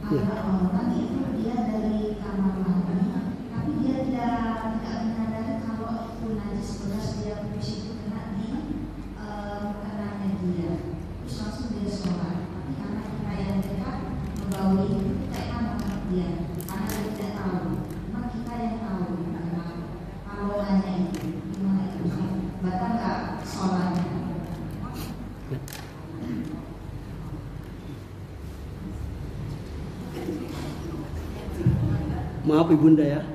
tanyakan orang itu dia dari kamar mandi, tapi dia tidak menyadari kalau itu najis beras dia habis itu kena di makanannya dia, terus langsung dia sholat. Tapi karena kita yang dekat membawa itu kita yang makan dia, karena dia tidak tahu. Cuma kita yang tahu kalau nanya itu gimana itu batal nggak sholatnya? Maaf Ibunda ya,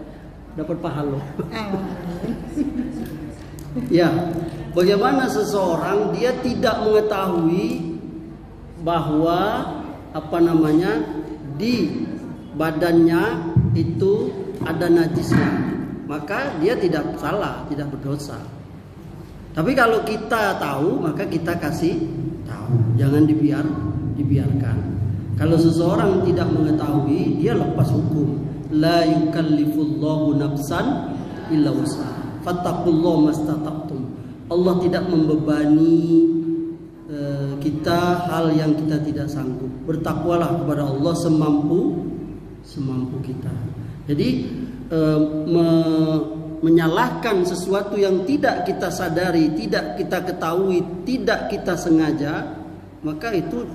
dapat pahala. Ya, bagaimana seseorang dia tidak mengetahui bahwa di badannya itu ada najisnya, maka dia tidak salah, tidak berdosa. Tapi kalau kita tahu, maka kita kasih tahu, jangan dibiarkan. Kalau seseorang tidak mengetahui, dia lepas hukum. La yukallifullahu nafsan illa wus'aha. Fattaqullaha mastata'tum. Allah tidak membebani kita hal yang kita tidak sanggup. Bertakwalah kepada Allah semampu kita. Jadi menyalahkan sesuatu yang tidak kita sadari, tidak kita ketahui, tidak kita sengaja, maka itu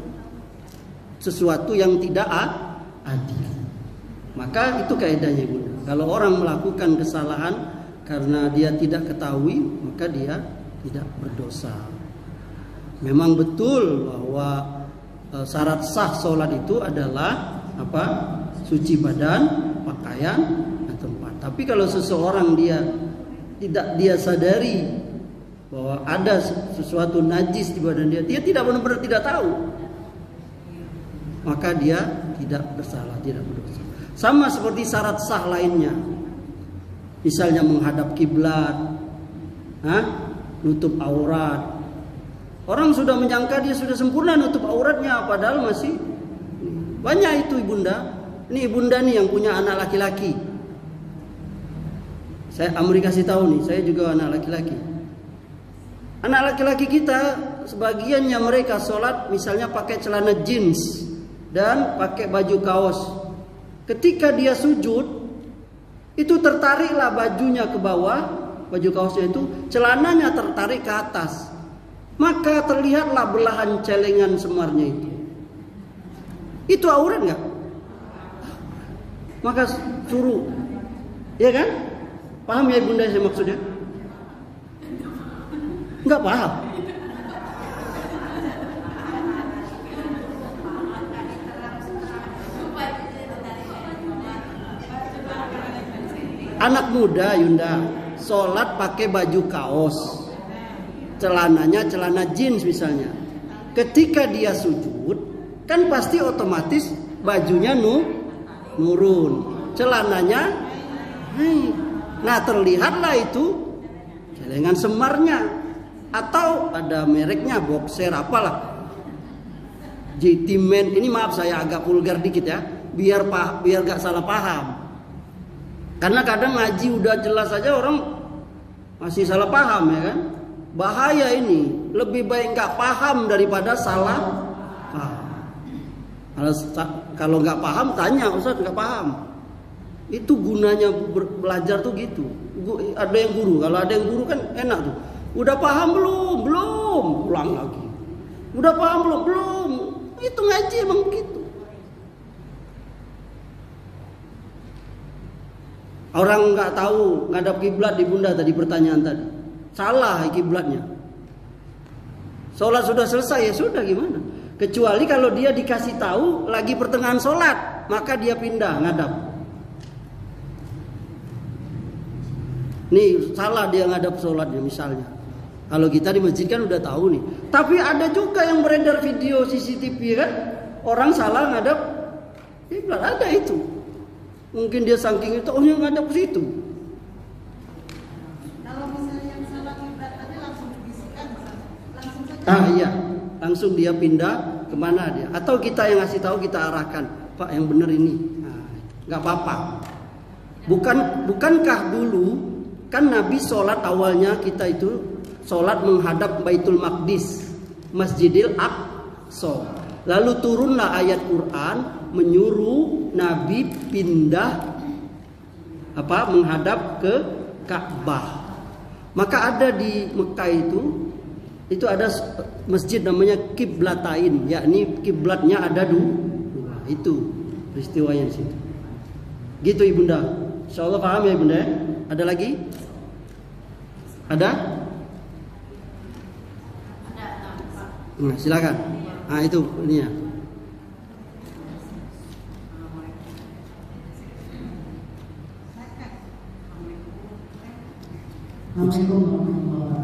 sesuatu yang tidak adil. Maka itu kaidahnya Bunda. Kalau orang melakukan kesalahan karena dia tidak ketahui, maka dia tidak berdosa. Memang betul bahwa syarat sah sholat itu adalah apa? Suci badan, pakaian, dan tempat. Tapi kalau seseorang dia sadari bahwa ada sesuatu najis di badan dia tidak benar-benar tidak tahu, maka dia tidak bersalah, tidak berdosa. Sama seperti syarat sah lainnya. Misalnya menghadap kiblat, nutup aurat. Orang sudah menyangka dia sudah sempurna nutup auratnya, padahal masih banyak itu Ibunda. Ini Ibunda nih yang punya anak laki-laki. Saya kasih tahu nih, saya juga anak laki-laki. Anak laki-laki kita sebagiannya mereka sholat misalnya pakai celana jeans dan pakai baju kaos. Ketika dia sujud, itu tertariklah bajunya ke bawah, baju kaosnya itu, celananya tertarik ke atas. Maka terlihatlah belahan celengan semarnya itu. Itu aurat nggak? Maka suruh, ya kan? Paham ya Bunda saya maksudnya? Nggak paham. Anak muda Yunda sholat pakai baju kaos, celananya celana jeans misalnya. Ketika dia sujud, kan pasti otomatis bajunya nurun, celananya naik. Nah terlihatlah itu celengan semarnya, atau ada mereknya boxer apalah, JT Men. Ini maaf saya agak vulgar dikit ya, biar gak salah paham. Karena kadang ngaji udah jelas aja orang masih salah paham ya kan. Bahaya ini, lebih baik nggak paham daripada salah paham. Kalau nggak paham tanya, Ustaz nggak paham. Itu gunanya belajar tuh gitu. Ada yang guru, kalau ada yang guru kan enak tuh. Udah paham belum? Belum. Ulang lagi. Udah paham belum? Belum. Itu ngaji emang begitu. Orang nggak tahu ngadap kiblat di Bunda tadi, pertanyaan tadi. Salah kiblatnya. Sholat sudah selesai, ya sudah gimana? Kecuali kalau dia dikasih tahu lagi pertengahan sholat, maka dia pindah ngadap. Nih salah dia ngadap sholatnya misalnya. Kalau kita di masjid kan udah tahu nih. Tapi ada juga yang beredar video CCTV kan, orang salah ngadap kiblat, ada itu. Mungkin dia saking itu, oh yang ngadap ke situ. Kalau misalnya yang salah kiblat tadi langsung dibisikkan, langsung saja. Iya, langsung dia pindah kemana dia. Atau kita yang ngasih tahu, kita arahkan, Pak yang benar ini. Nah, nggak apa-apa. Bukankah dulu kan Nabi sholat awalnya kita itu sholat menghadap Baitul Maqdis, Masjidil Aqsa. Lalu turunlah ayat Quran menyuruh Nabi pindah menghadap ke Ka'bah. Maka ada di Mekah itu ada masjid namanya Qiblatain, yakni kiblatnya ada dua. Itu peristiwanya di situ. Gitu Ibunda. Insyaallah paham ya Ibunda? Ada lagi? Ada? Nah, silakan. Nah itu ini ya.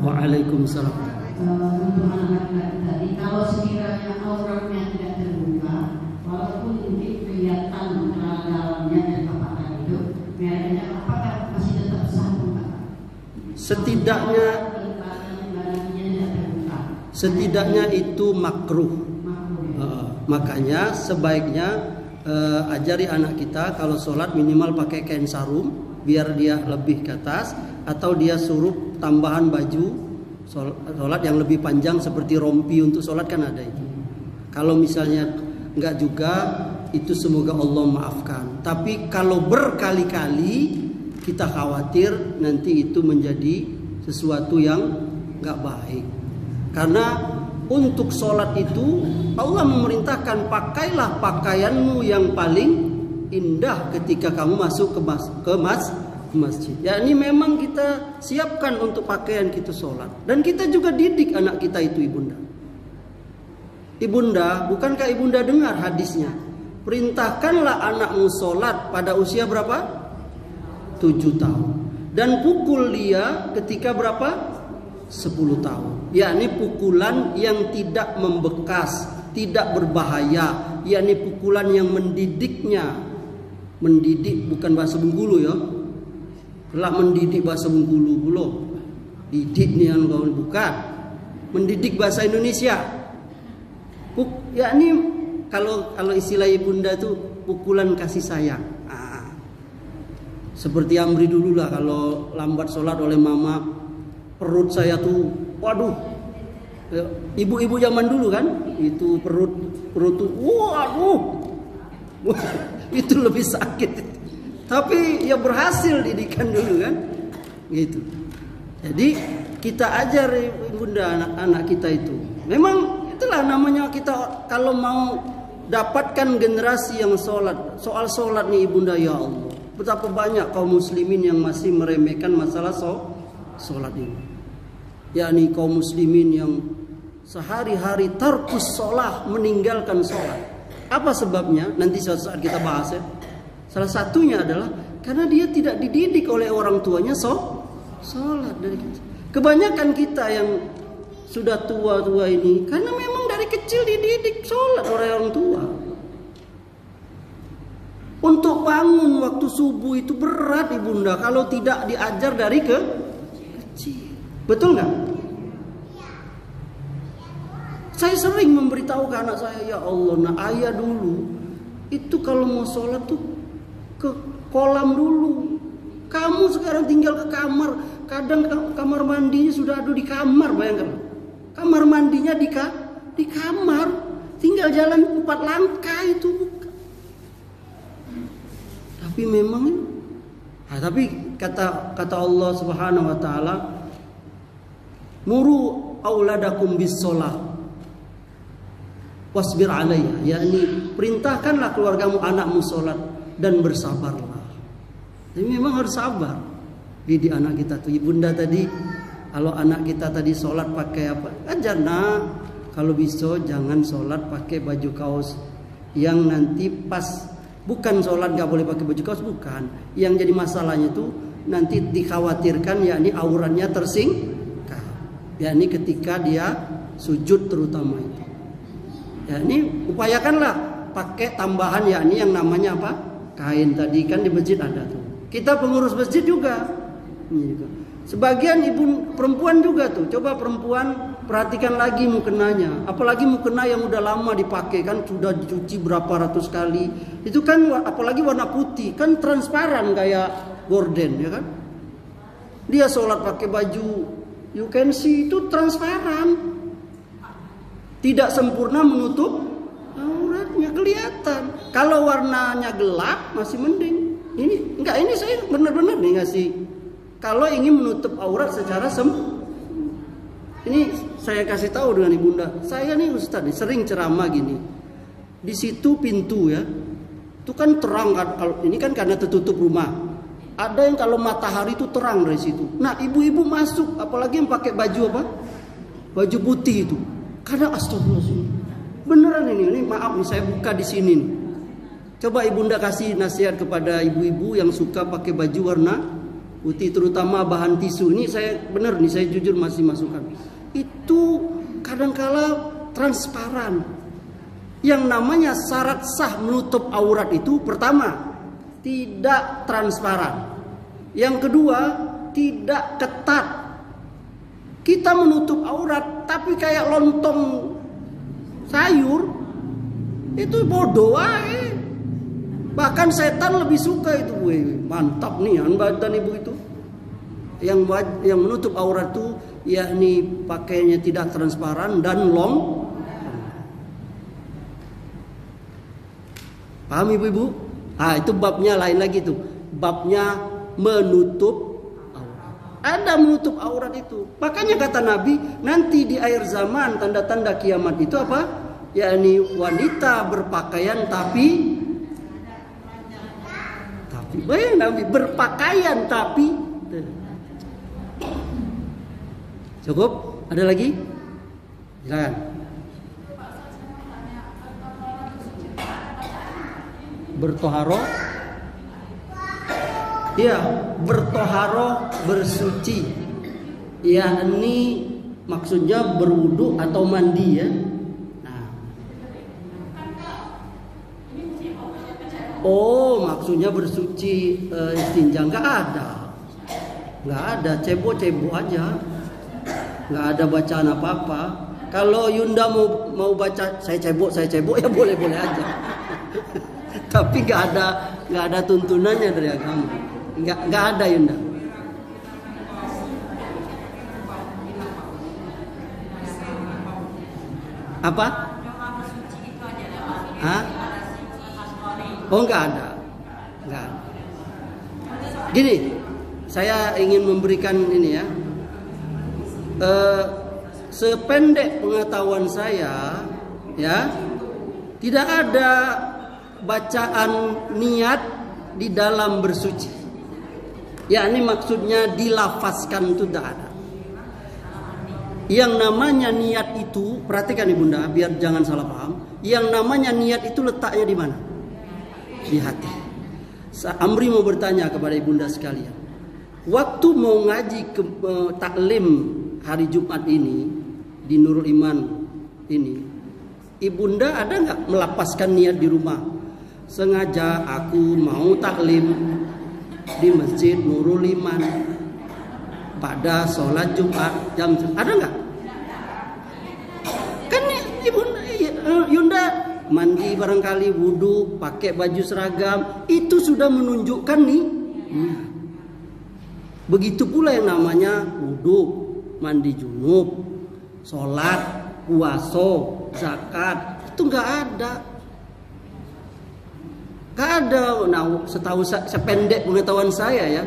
Waalaikumsalam. Untuk anak-anak tadi, kalau sekiranya auratnya tidak terbuka, walaupun mungkin kelihatan dalamnya dan apakah itu mereknya, apakah masih tetap sah buka? Setidaknya itu makruh. Makanya sebaiknya ajari anak kita kalau sholat minimal pakai kain sarung biar dia lebih ke atas, atau dia suruh tambahan baju sholat yang lebih panjang seperti rompi untuk sholat kan ada itu. Kalau misalnya enggak juga, itu semoga Allah maafkan. Tapi kalau berkali-kali kita khawatir nanti itu menjadi sesuatu yang enggak baik. Karena untuk sholat itu Allah memerintahkan pakailah pakaianmu yang paling indah ketika kamu masuk ke masjid. Ya ini memang kita siapkan untuk pakaian kita sholat. Dan kita juga didik anak kita itu Ibunda. Ibunda, bukankah Ibunda dengar hadisnya? Perintahkanlah anakmu sholat pada usia berapa? 7 tahun. Dan pukul dia ketika berapa? 10 tahun. Yakni pukulan yang tidak membekas, tidak berbahaya, yakni pukulan yang mendidiknya. Mendidik bukan bahasa Bengkulu ya. Lah mendidik bahasa Bengkulu belum. Didik nih yang kau bukan. Mendidik bahasa Indonesia. Yakni kalau istilah Ibunda itu pukulan kasih sayang. Seperti Amri dulu lah, kalau lambat sholat oleh mama, perut saya tuh, waduh, ibu-ibu zaman dulu kan, itu perut tuh, waduh, itu lebih sakit. Tapi ya berhasil didikan dulu kan, gitu. Jadi kita ajar Bunda anak-anak kita itu. Memang itulah namanya kita kalau mau dapatkan generasi yang sholat. Soal sholat nih Ibunda, ya Allah, betapa banyak kaum muslimin yang masih meremehkan masalah sholat ini. Yakni kaum muslimin yang sehari-hari tarkus sholat, meninggalkan sholat. Apa sebabnya? Nanti suatu saat kita bahas ya. Salah satunya adalah Karena dia tidak dididik oleh orang tuanya sholat dari kecil. Kebanyakan kita yang sudah tua-tua ini karena memang dari kecil dididik sholat oleh orang tua. Untuk bangun waktu subuh itu berat ibunda kalau tidak diajar dari kecil. Betul nggak? Saya sering memberitahu ke anak saya, ya Allah, nah ayah dulu itu kalau mau sholat tuh ke kolam dulu. Kamu sekarang tinggal ke kamar, kadang kamar mandinya sudah ada di kamar, bayangkan. Kamar mandinya di kamar, tinggal jalan 4 langkah itu. Tapi memang, tapi kata Allah Subhanahu Wa Taala, muru auladakum bis sholat wasbir alaiha, yakni perintahkanlah keluargamu, anakmu sholat dan bersabarlah. Jadi memang harus sabar. Didik anak kita tuh, ibunda tadi, kalau anak kita tadi sholat pakai apa? Ajar nak, kalau bisa jangan sholat pakai baju kaos yang nanti pas. Bukan sholat gak boleh pakai baju kaos, bukan. Yang jadi masalahnya itu nanti dikhawatirkan yakni auratnya tersingkap. Yakni ketika dia sujud terutama itu. Yakni upayakanlah pakai tambahan yakni yang namanya apa? Kain tadi kan di masjid ada tuh. Kita pengurus masjid juga. Sebagian ibu perempuan juga tuh. Coba perempuan perhatikan lagi mukenanya. Apalagi mukena yang udah lama dipakai kan sudah dicuci berapa ratus kali. Itu kan apalagi warna putih kan transparan kayak gorden ya kan. Dia sholat pakai baju you can see itu transparan. Tidak sempurna menutup auratnya kelihatan. Kalau warnanya gelap masih mending. Ini enggak, ini saya benar-benar nih ngasih. Kalau ingin menutup aurat secara ini saya kasih tahu dengan ibunda. Saya nih Ustadz nih, sering ceramah gini. Di situ pintu ya, itu kan terang kan. Kalau ini kan karena tertutup rumah. Ada yang kalau matahari itu terang dari situ. Nah ibu-ibu masuk, apalagi yang pakai baju apa? Baju putih itu. Karena astagfirullahaladzim. Beneran ini maaf nih saya buka di sini nih. Coba ibunda kasih nasihat kepada ibu-ibu yang suka pakai baju warna putih, terutama bahan tisu. Ini saya benar nih, saya jujur masih masukkan. Itu kadangkala transparan. Yang namanya syarat sah menutup aurat itu pertama, tidak transparan. Yang kedua, tidak ketat. Kita menutup aurat tapi kayak lontong sayur, itu bodoh aja. Bahkan setan lebih suka itu, mantap nih badan ibu itu. Yang menutup aurat itu yakni pakainya tidak transparan dan long. Paham ibu-ibu? Ah itu babnya lain lagi tuh. Babnya menutup aurat. Ada menutup aurat itu. Makanya kata Nabi, nanti di akhir zaman tanda-tanda kiamat itu apa? Yakni wanita berpakaian tapi bayang Nabi berpakaian tapi cukup? Ada lagi? Silakan. Bertoharo? Iya, bertoharo bersuci. Ya, ini maksudnya berwudu atau mandi ya. Oh, maksudnya bersuci istinja. Nggak ada, cebok aja, nggak ada bacaan apa-apa. Kalau Yunda mau baca saya cebok ya boleh aja. Tapi nggak ada tuntunannya dari agama, nggak ada Yunda. Apa? Hah? Oh enggak ada. Gini, saya ingin memberikan ini ya. Sependek pengetahuan saya, ya, tidak ada bacaan niat di dalam bersuci. Ya, ini maksudnya dilafazkan itu tidak ada. Yang namanya niat itu, perhatikan ibunda, biar jangan salah paham. Yang namanya niat itu letaknya di mana? Di hati. Amri mau bertanya kepada ibunda sekalian. Waktu mau ngaji ke taklim hari Jumat ini di Nurul Iman ini, ibunda ada nggak melapaskan niat di rumah? Sengaja aku mau taklim di Masjid Nurul Iman pada sholat Jumat jam, ada nggak? Kan Yunda mandi barangkali, wudhu, pakai baju seragam, itu sudah menunjukkan nih. Begitu pula yang namanya wudhu, mandi junub, sholat, puasa, zakat, itu nggak ada. Nggak ada. Nah, setahu sependek pengetahuan saya ya,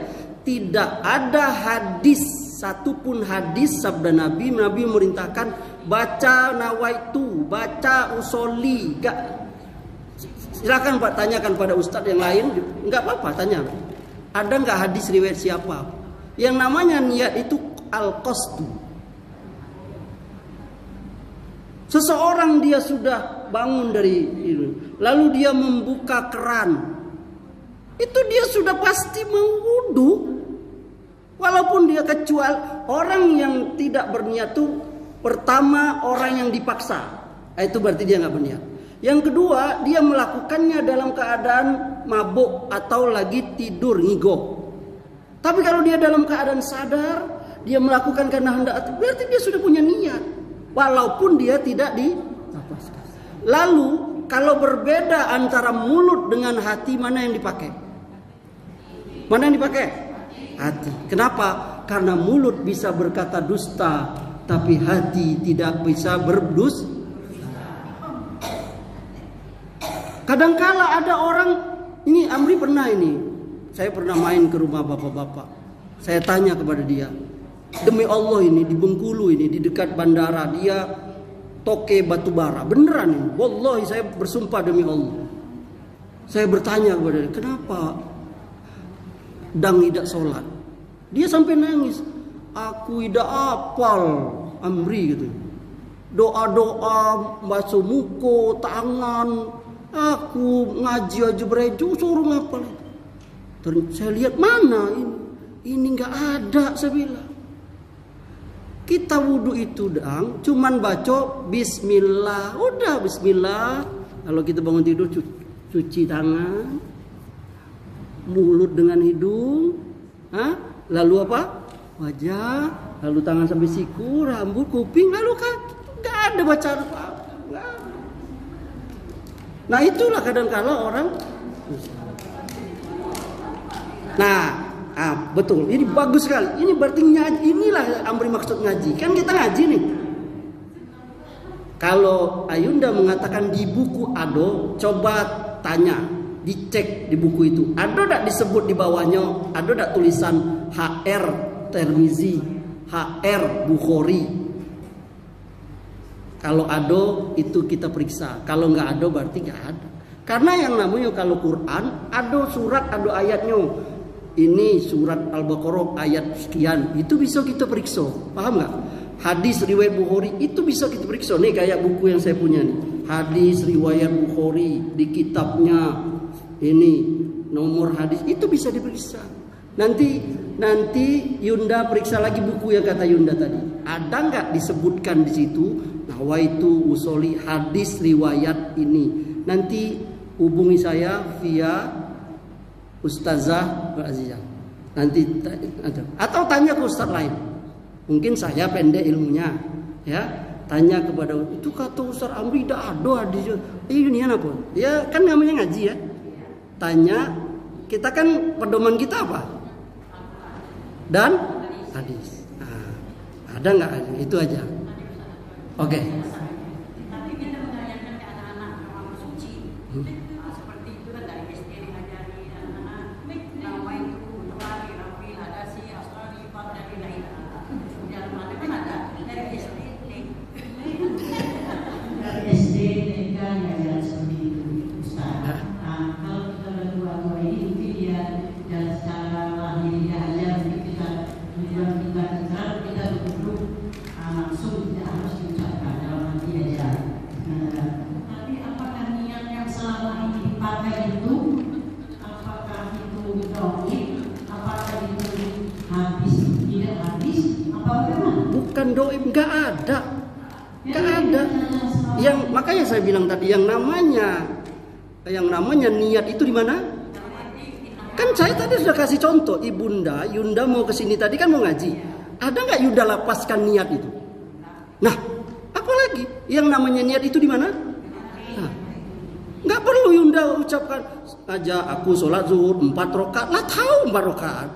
tidak ada hadis, satupun hadis sabda Nabi merintahkan baca nawaitu, baca usoli. Gak. Silakan Pak tanyakan pada ustadz yang lain, nggak apa-apa tanya. Ada nggak hadis riwayat siapa? Yang namanya niat itu al-qasdu. Seseorang dia sudah bangun dari itu, lalu dia membuka keran, itu dia sudah pasti mau wudu. Walaupun dia kecuali orang yang tidak berniat itu, pertama orang yang dipaksa, itu berarti dia nggak berniat. Yang kedua, dia melakukannya dalam keadaan mabuk atau lagi tidur ngigo. Tapi kalau dia dalam keadaan sadar, dia melakukan karena hendak, berarti dia sudah punya niat, walaupun dia tidak dilapaskan. Lalu kalau berbeda antara mulut dengan hati, mana yang dipakai? Mana yang dipakai? Hati. Kenapa? Karena mulut bisa berkata dusta, tapi hati tidak bisa berdusta. Kadangkala ada orang, ini Amri pernah ini, saya pernah main ke rumah bapak-bapak. Saya tanya kepada dia, demi Allah ini di Bengkulu ini, di dekat bandara, dia toke batubara, beneran ini. Wallahi saya bersumpah demi Allah. Saya bertanya kepada dia, kenapa dang tidak sholat? Dia sampai nangis. Aku tidak apal, Amri gitu. Doa-doa, baca muko, tangan. Aku ngaji aja bereju, suruh ngapal itu. Saya lihat mana ini nggak ada, saya bilang. Kita wudhu itu dang, cuman baca Bismillah, udah Bismillah. Kalau kita bangun tidur cuci tangan, mulut dengan hidung, lalu apa? Wajah, lalu tangan sampai siku, rambut, kuping, lalu kaki. Nggak ada bacaan apa-apa. Nah itulah kadang-kala orang. Nah, betul. Ini bagus sekali. Ini berarti ngaji. Inilah Amri maksud ngaji. Kan kita ngaji nih. Kalau Ayunda mengatakan di buku Ado, coba tanya, dicek di buku itu. Ada tak disebut di bawahnya? Ada tak tulisan HR Tirmizi, HR Bukhari? Kalau ada itu kita periksa. Kalau nggak ada berarti nggak ada. Karena yang namanya kalau Quran ada surat, ada ayatnya. Ini surat Al-Baqarah ayat sekian. Itu bisa kita periksa. Paham nggak? Hadis riwayat Bukhari itu bisa kita periksa. Nih kayak buku yang saya punya nih. Hadis riwayat Bukhari di kitabnya ini nomor hadis itu bisa diperiksa. Nanti Yunda periksa lagi buku yang kata Yunda tadi. Ada nggak disebutkan di situ? Nawaitu usoli hadis riwayat ini. Nanti hubungi saya via Ustazah Azizah. Nanti atau tanya ke ustaz lain. Mungkin saya pendek ilmunya, ya. Tanya kepada itu kata Ustaz Amri tidak ada hadis. Ini apa? Ya kan namanya ngaji ya. Tanya, kita kan pedoman kita apa? Dan hadis. Nah, ada nggak? Itu aja. Oke. Tapi kita mengajarkan ke anak-anak orang suci. Seperti itu kan dari SD diajari anak-anak nama itu Tuhan, Rafi, Hadasi, Australia, Pak dan lain-lain. Dalam mana kan ada dari SD. Dari SD TK diajar seperti itu, Ustaz. Kalau kita berdua-dua ini mungkin dia dan secara lahir dia ajar kita duduk langsung tidak harus diucapkan dalam hati aja. Tapi apakah niat yang selama ini dipakai itu, apakah mendoim, nggak ada. Yang makanya saya bilang tadi yang namanya niat itu di mana? Kan saya tadi sudah kasih contoh, Yunda mau ke sini tadi kan mau ngaji. Ada nggak Yunda lapaskan niat itu? Nah, apalagi yang namanya niat itu di mana? Nah, nggak perlu Yunda ucapkan aja aku sholat zuhur 4 rakaat, lah tahu 4 rakaat.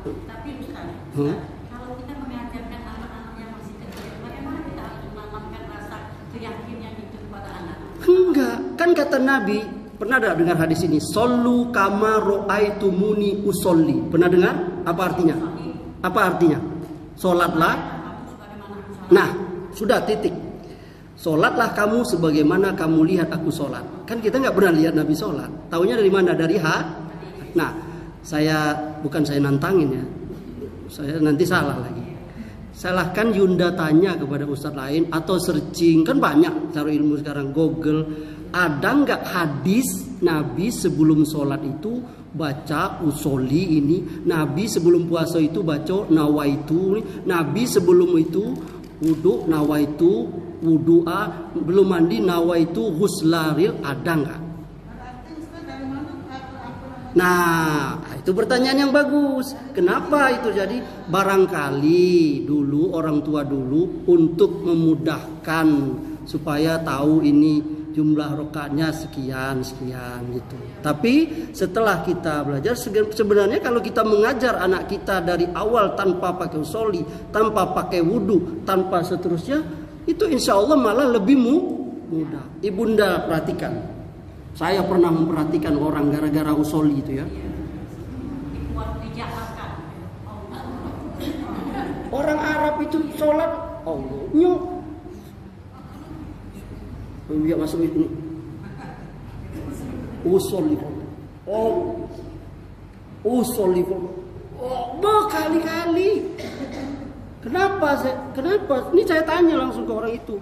Tapi Ustaz, kalau kita mengajarkan anak-anak yang masih kecil, bagaimana kita harus menanamkan rasa keyakinan itu kepada anak? Enggak, kan kata Nabi, pernah ada dengar hadis ini? Sallu kama ro'aitumuni usolli. Pernah dengar? Apa artinya? Apa artinya? Solatlah. Nah, sudah titik. Solatlah kamu sebagaimana kamu lihat aku solat. Kan kita nggak pernah lihat Nabi solat. Taunya dari mana? Dari Nah, bukan saya nantangin ya. Saya nanti salah lagi. Salahkan Yunda tanya kepada ustadz lain atau searching, kan banyak cari ilmu sekarang, Google. Ada nggak hadis Nabi sebelum sholat itu baca usoli ini, Nabi sebelum puasa itu baca nawaitu, Nabi sebelum itu wudu nawaitu wudu'a, belum mandi nawaitu huslaril, ada nggak? Nah, itu pertanyaan yang bagus. Kenapa itu jadi? Barangkali dulu orang tua dulu untuk memudahkan supaya tahu ini jumlah rakaatnya sekian gitu. Tapi setelah kita belajar, sebenarnya kalau kita mengajar anak kita dari awal tanpa pakai usoli, tanpa pakai wudu, tanpa seterusnya, itu insya Allah malah lebih mudah. Ibunda perhatikan. Saya pernah memperhatikan orang gara-gara usoli itu ya. Orang Arab itu sholat, Allah nyok. Dia masuk itu. Usoli. Usoli. Berkali-kali. Kenapa? Ini saya tanya langsung ke orang itu.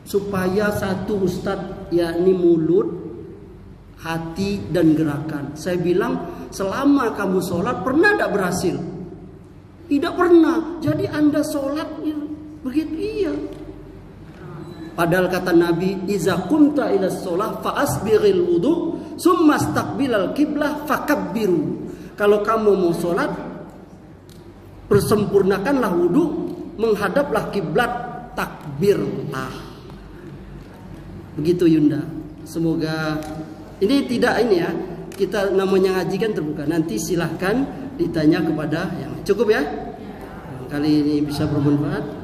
Supaya satu ustadz, yakni mulut, hati dan gerakan. Saya bilang selama kamu sholat pernah tidak berhasil? Tidak pernah. Jadi Anda sholat begitu iya. Padahal kata Nabi, iza qumta ila sholah fa asbiril wudu summa istaqbilal qiblah fakabbiru. Kalau kamu mau sholat, persempurnakanlah wudu, menghadaplah kiblat, takbirlah. Begitu Yunda. Semoga ini tidak ini ya. Kita namanya ngaji kan terbuka. Nanti silahkan ditanya kepada yang cukup ya. Kali ini bisa bermanfaat.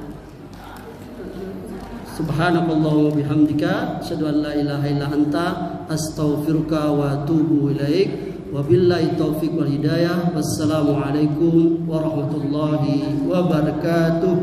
Subhanakallahumma bihamdika asyhadu an la ilaha illa anta astaghfiruka wa atubu ilaik. Wabillahi taufiq wal hidayah. Wassalamualaikum warahmatullahi wabarakatuh.